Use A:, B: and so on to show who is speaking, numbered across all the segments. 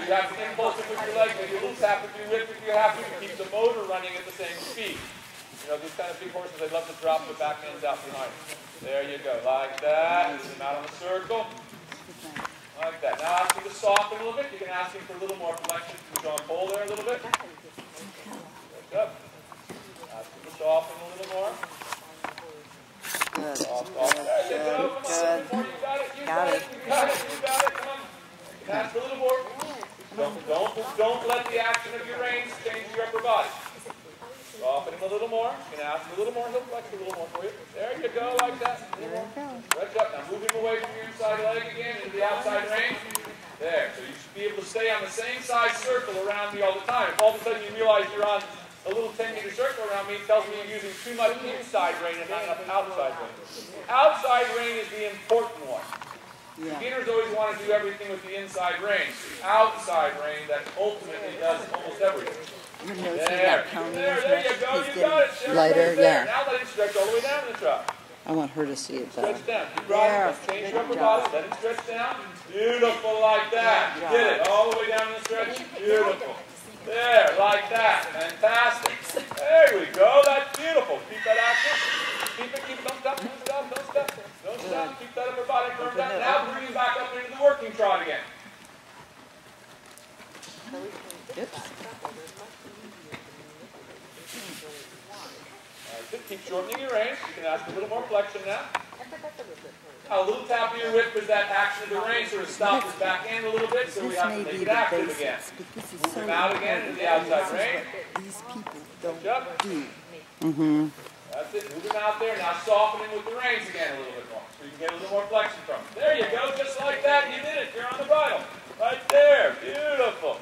A: you have to impulse it with your leg, maybe a little tap with your whip if you have to keep the motor running at the same speed. You know, these kind of big horses, they love to drop the back ends out behind. There you go, like that. Move them out on the circle. Like that. Now ask him to soften a little bit. You can ask him for a little more flexion to the John Pole there a little bit. Good. Ask him to soften a little more.
B: Good.
A: Soft. There you go. Come on, a little more. You got it. You got it. You got it. You got it. Come on. You can ask a little more. Don't let the action of your reins change your upper body. Soften him a little more. You can ask him a little more. He'll flex a little more for you. There you go, like that.
B: There you go.
A: Stretch up. Now move him away from your inside leg again into the outside range. There. So you should be able to stay on the same size circle around me all the time. If all of a sudden you realize you're on a little 10-meter circle around me, it tells me you're using too much inside rein and not enough outside rein. Outside rein is the important one. Yeah. Beginners always want to do everything with the inside rein. The outside rein that ultimately does almost everything. There you go. You got it. Cheri.
B: Lighter, yeah.
A: Now let it stretch all the way down in the trot.
B: I want her to see it though.
A: Stretch down. Keep riding. Change your upper body. Let it stretch down. Beautiful, like that. You did it. All the way down in the stretch. Beautiful. There, like that. Fantastic. There we go. That's beautiful. Keep that active. Keep it. Keep it. Don't stop. Don't stop. Don't stop. Don't stop. Keep that upper body firm down. Now bring him back up into the working trot again.
B: Oops.
A: Keep shortening your reins. You can ask a little more flexion now. A little tap of your whip is that action of the rein sort of stops his back end a little bit, so we have to make it active again. Move him out again to the outside rein.
B: These people don't
A: do. That's it. Move him out there. Now soften him with the reins again a little bit more, so you can get a little more flexion from him. There you go. Just like that. You did it. You're on the bridle. Right there. Beautiful.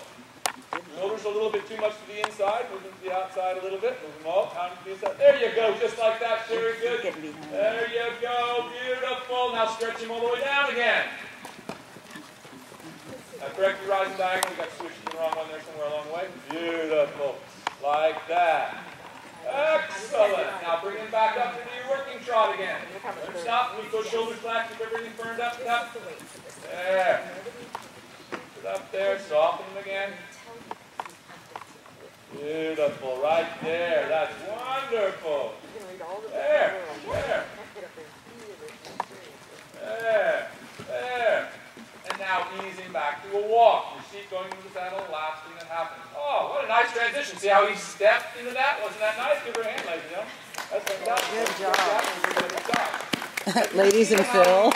A: Shoulders a little bit too much to the inside. Move them to the outside a little bit. Move them all down to the inside. There you go. Just like that. Very good. There you go. Beautiful. Now stretch him all the way down again. Now correct your rising diagonal. We got switched to the wrong one there somewhere along the way. Beautiful. Like that. Excellent. Now bring him back up into your working trot again. Don't stop. Move those shoulders back. Keep everything firmed up. There. Put it up there. Soften him again. Beautiful, right there. That's wonderful. There, there. There, there. And now easing back to a walk. Your feet going into the saddle, last thing that happens. Oh, what a nice transition. See how he stepped into that? Wasn't that nice? Give her a hand, ladies and gentlemen. That's fantastic.
B: Good job. Ladies and Phil.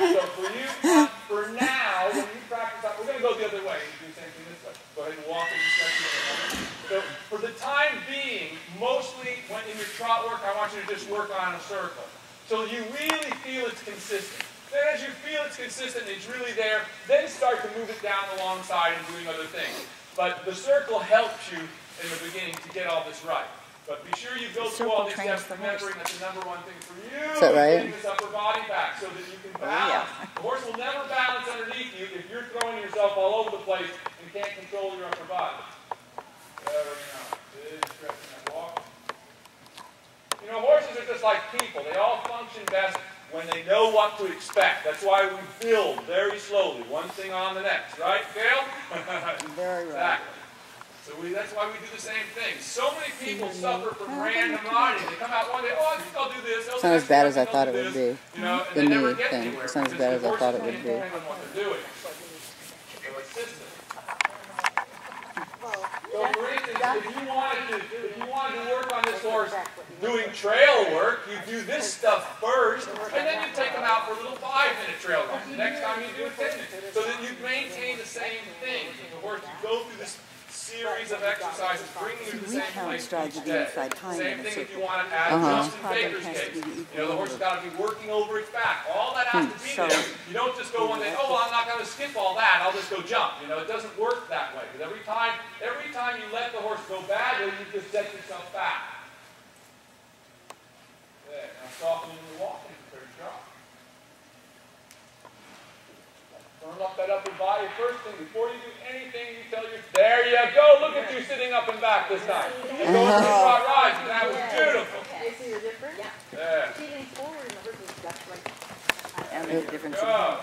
A: So for you, for now, when you practice that, we're going to go the other way and do the same thing this way. Go ahead and walk in the stretch. So for the time being, mostly when in your trot work, I want you to just work on a circle. So you really feel it's consistent. Then as you feel it's consistent and it's really there, then start to move it down alongside and doing other things. But the circle helps you in the beginning to get all this right. But be sure you go through all these steps, remembering that the number one thing for you is getting this upper body back so that you can balance. The horse will never balance underneath you if you're throwing yourself all over the place and can't control your upper body. Very nice. Big stretch in that walk. You know, horses are just like people. They all function best when they know what to expect. That's why we build very slowly, one thing on the next. Right, Gail?
B: Very right.
A: Exactly. So that's why we do the same thing. So many people suffer from randomity. They come out one day, oh, I think I'll do this.
B: It's not as bad as I thought it would be.
A: You know,
B: the knee thing. It's not as bad as I thought it would be.
A: So for instance, if you wanted to work on this horse doing trail work, you do this stuff first, and then you take them out for a little 5-minute trail run. The next time you do it 10 minutes. So that you maintain the same thing. The horse, you go through this series of exercises, bringing you to the same place each day. Same thing if you want to add Cheri and Baker's case. You know, the horse has got to be working over its back. All that has to be there. You don't just go one day, oh, well, I'm not going to skip all that. I'll just go jump. You know, it doesn't work that way. Because every time you let the horse go badly, you just set yourself back. There. Now soften in the walking. Very sharp. Firm up that upper body. First thing, before you do anything, you tell your... There you go. Look at you sitting up and back this time. And going to the trot rise. That was beautiful.
C: Okay, so you're different?
A: Yeah.
C: She leans forward and the horse is left right.
B: That makes a difference.
A: Go.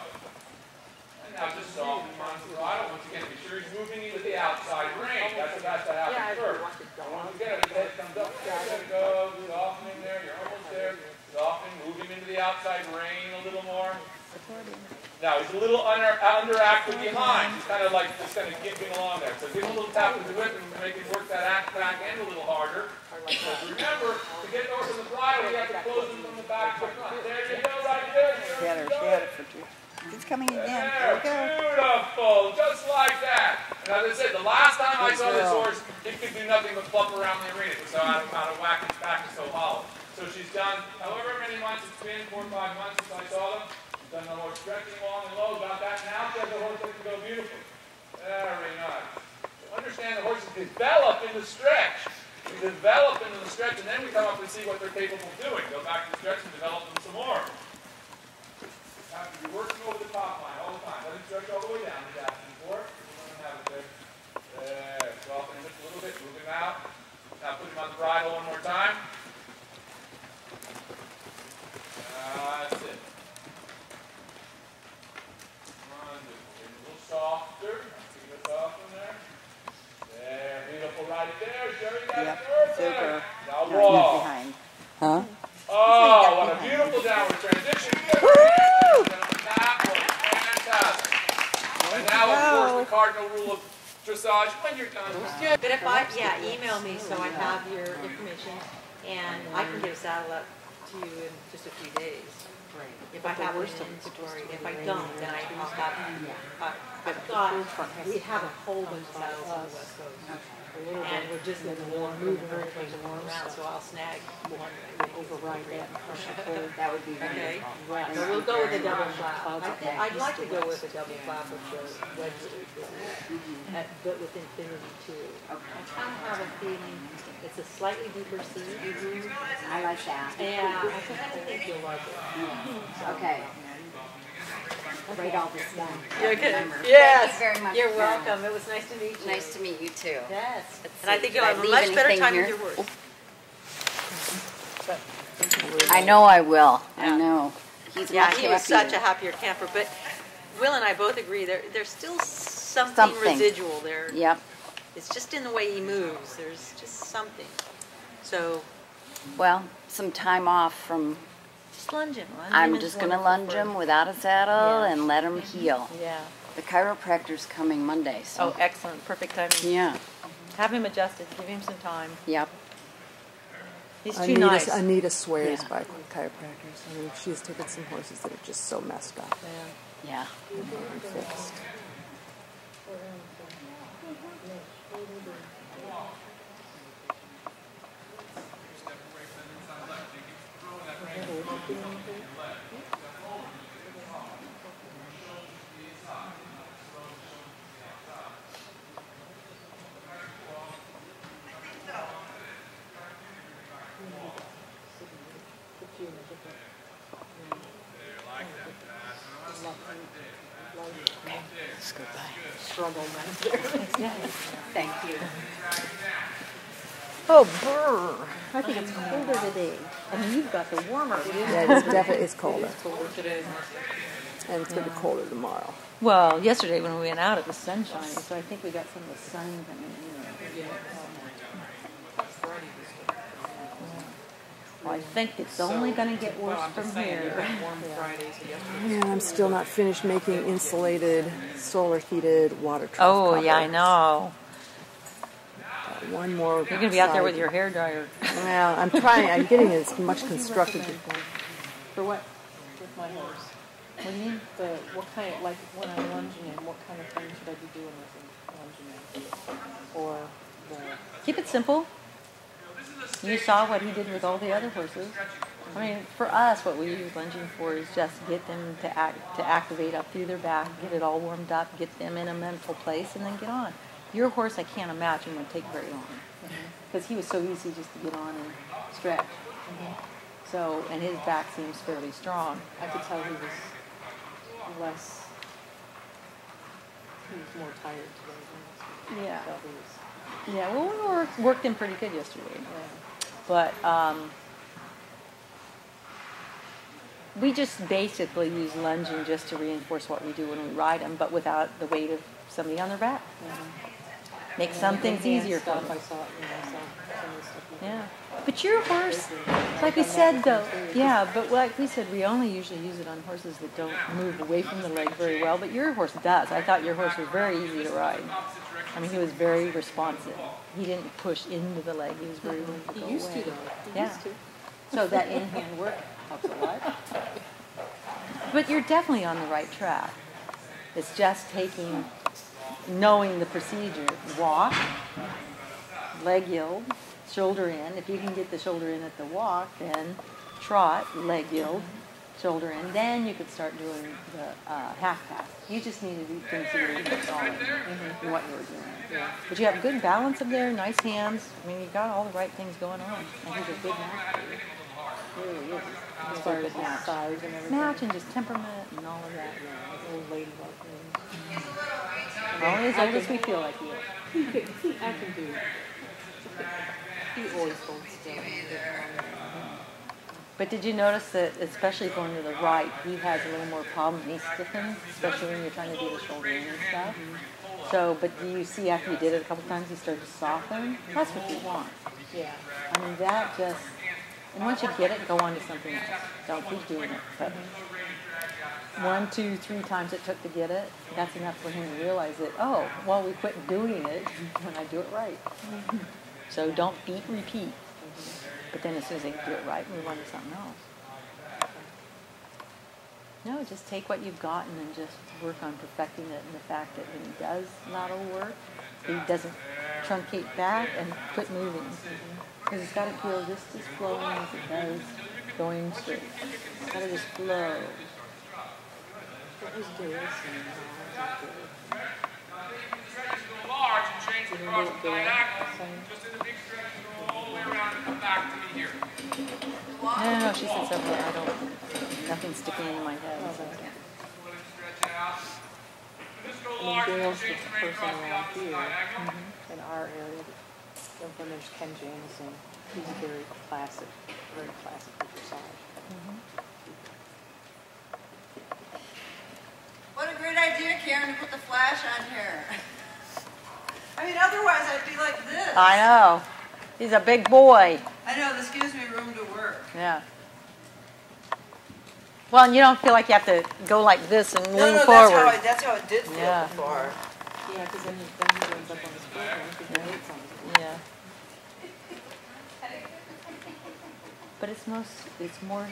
A: And now just soften him on the throttle. Once again, be sure he's moving into the outside rein. That's what has to happen first. And once again, if his head comes up, there it goes. Softening there. You're almost there. Softening, moving into the outside rein a little more. Now he's a little underactive behind. He's kind of like just kind of gimping along there. So give him a little tap with the whip and make him work that act back end a little harder. So remember, to get north of the throttle, you have to close him from the back to the front. There you go, right there.
B: She had it for two. It's coming again. There we go.
A: Beautiful, just like that. And as I said, the last time I saw this horse, it could do nothing but flop around the arena. So out of whack, its back is so hollow. So she's done however many months it's been, 4 or 5 months since I saw them. Done the horse stretching long and low, got that. Now she has a horse that can go beautiful. Very nice. So understand the horses develop in the stretch. We develop into the stretch, and then we come up and see what they're capable of doing. Go back to the stretch and develop them some more. You have to be working over the top line all the time. Let it stretch all the way down. He's asking for it. We're going to have it there. There. Soften him just a little bit. Move him out. Now put him on the bridle one more time. That's it. Softer. Keep it softer there. There, beautiful right there. Cheri, you got it perfect. Now walk.
B: Behind. Huh?
A: Oh, what a beautiful downward transition. Woo! That was fantastic. And now, of course, the cardinal rule of dressage. When you're done.
C: But if email me so I have your information, and I can get a saddle up to you in just a few days. If I have an inventory, if I don't, then I'll have. We have a whole bunch of saddles on the West Coast, and we're just in the warm move very around. So I'll snag one and override that.
B: That would be
C: okay. Right. So we'll go with a double flap. I'd like to go with a double flap with the wedge but with Infinity too. I kind of have a feeling it's a slightly deeper C.
D: I like that.
C: Yeah, I think you'll like it.
D: Okay. Write all this down.
C: Okay.
D: Remember.
C: Yes.
D: Thank you very much.
C: You're welcome. It was nice to meet you.
D: Nice to meet you too.
C: Yes.
D: Let's
C: and I
D: see,
C: think you'll
D: did
C: have
D: I
C: a
D: leave
C: much better
D: anything
C: time
D: here?
C: with your horse.
D: I know I will.
C: Yeah.
D: I know. He's
C: Yeah,
D: much
C: he was
D: happier.
C: such a happier camper. But Will and I both agree there's still something residual there.
D: Yep.
C: It's just in the way he moves. There's just something. So.
D: Well, some time off from.
C: Just lunge him.
D: I'm just going to lunge him without a saddle and let him heal.
C: Yeah.
D: The chiropractor's coming Monday. So.
C: Oh, excellent. Perfect timing.
D: Yeah.
C: Have him adjusted. Give him some time.
D: Yep.
C: He's too nice.
E: Anita swears by chiropractors. I mean, she's taken some horses that are just so messed up.
D: Yeah.
E: And fixed.
D: Okay. Let's go by.
C: Thank you.
E: Oh, brr.
C: I think it's colder today. I mean, you've got the warmer.
E: Yeah, it's definitely it's colder.
C: colder today.
E: And it's going to be colder tomorrow.
C: Well, yesterday when we went out, it was sunshiny, so I think we got some of the sun coming in. Well, I think it's only going to get worse from here.
E: Yeah, I'm still not finished making insulated, solar heated water trough
C: Oh,
E: cover.
C: yeah, I know.
E: One more.
C: You're going to be out there with your hair dryer.
E: Well, I'm trying. I'm getting as much constructed.
F: For what? With my horse.
C: What do you mean?
F: What kind of, like, when I'm lunging in, what kind of thing should I be doing with lunging in? Or the...
C: Keep it simple. You saw what he did with all the other horses. I mean, for us, what we use lunging for is just get them to activate up through their back, get it all warmed up, get them in a mental place, and then get on. Your horse, I can't imagine, would take very long. Because he was so easy just to get on and stretch. So, and his back seems fairly strong.
F: I could tell he was less... He was more tired today.
C: Yeah.
F: So he was...
C: Yeah, well, we worked him pretty good yesterday.
F: Yeah.
C: But, We just basically use lunging just to reinforce what we do when we ride them, but without the weight of somebody on their back. Make some things easier for them.
F: I saw, some of the stuff.
C: Yeah. But your horse, like we said though, yeah, but like we said, we only usually use it on horses that don't move away from the leg very well, but your horse does. I thought your horse was very easy to ride. I mean, he was very responsive. He didn't push into the leg. He was very willing to go away.
F: He used to, though. He used to.
C: So that in-hand work helps a lot. But you're definitely on the right track. It's just knowing the procedure. Walk, leg yield, shoulder in. If you can get the shoulder in at the walk, then trot, leg yield, shoulder in. Then you could start doing the half pass. You just need to do things that are solid in what you were doing. Yeah. But you have good balance up there, nice hands. I mean, you got all the right things going on. I think a good match for you. Really is. As far as size and everything. Match and just temperament and all of that.
F: Yeah, old lady like me.
C: Only as old as we feel like you.
F: I can do it. He always holds still.
C: But did you notice that, especially going to the right, he has a little more problem. He stiffens, especially when you're trying to do the shoulder in and stuff. So, but do you see after you did it a couple times, he started to soften? That's what you want.
F: Yeah.
C: I mean, that just, and once you get it, go on to something else. Don't keep doing it. But 1, 2, 3 times it took to get it, that's enough for him to realize that, oh, well, we quit doing it when I do it right. So don't beat, repeat. But then as soon as they do it right, move on to something else. No, just take what you've gotten and just work on perfecting it, and the fact that when he does not work, he doesn't truncate back and quit moving. Because it's got to feel just as flowing as it does going straight. It's got to just flow.
F: What was Gillis and
A: Large and change across the diagonal, just in the big stretch, go all the way around and come back to me here.
C: No, she said something. I don't, nothing's sticking in my head. So.
A: Stretch out. Just go
F: I
A: large
F: mean,
A: and
F: Gail's the
A: change the
F: person
A: across the
F: around
A: opposite
F: here
A: diagonal.
F: in our area. And when there's Ken Jamison, he's very classic dressage.
B: What a great idea, Karen, to put the flash on here. I mean, otherwise I'd be like this.
C: I know. He's a big boy.
B: I know, this gives me room to work.
C: Yeah. Well, and you don't feel like you have to go like this and lean
B: No,
C: forward.
B: that's how it did feel before.
F: Yeah, because then he runs up on his program because he hates on his
C: Yeah. But it's more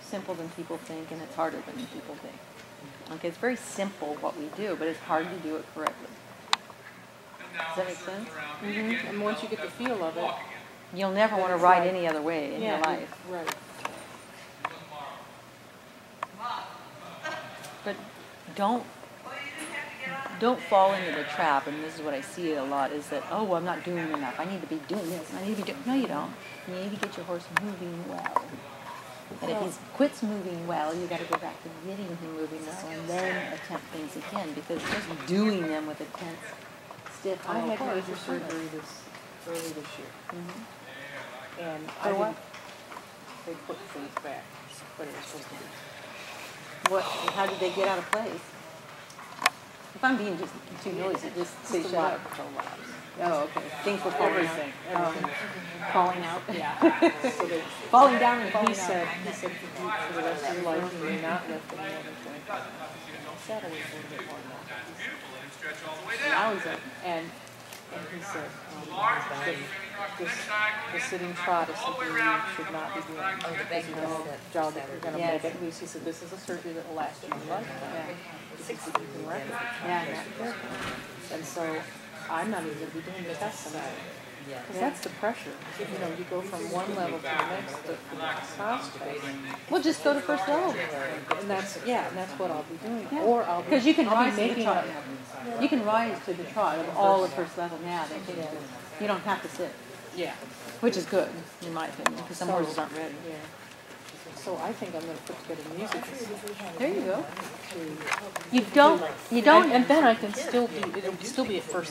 C: simple than people think, and it's harder than people think. Okay, it's very simple what we do, but it's hard to do it correctly. Does that make sense?
F: Mm-hmm. And once you get the feel of it,
C: You'll never want to ride any other way in your life.
F: Right.
C: But don't fall into the trap, and this is what I see a lot, is that, oh, well, I'm not doing enough. I need to be doing this. I need to be doing... No, you don't. You need to get your horse moving well. And if he quits moving well, you got to go back to getting him moving well, and then attempt things again, because just doing them with a tense, stiff
F: I had
C: horse
F: major
C: is
F: surgery early this year. And
C: For what?
F: They put things back, but it was supposed to be.
C: How did they get out of place? If I'm being just too noisy, just say shut up. Oh, okay. Things were falling out.
F: Everything.
C: Falling out.
F: Yeah. So they,
C: Falling down and falling
F: he
C: out.
F: said for the rest of your life you may not lift any more than 25 pounds. Saturday was a little bit more than that. I was and he said the sitting trot is something you should not be doing. Because you're going to make it loose. He said this is a surgery that will last you your lifetime. It's a keeping record.
C: Yeah.
F: And so I'm not even going to be doing the test tonight. Because that's the pressure. You know, you go from one level to the next to prospect.
C: Well, just go to first level.
F: And that's what I'll be doing.
C: Yeah.
F: Or I'll be
C: Because you can
F: I'll be
C: rise to the
F: making
C: trot.
F: up.
C: You can rise to the trot of all of first level now. You don't have to sit,
F: Yeah.
C: which is good, in my opinion, because some horses aren't ready.
F: Yeah. So I think I'm going to put together music.
C: There you go. You don't.
F: And then I can still be, it'll still be at first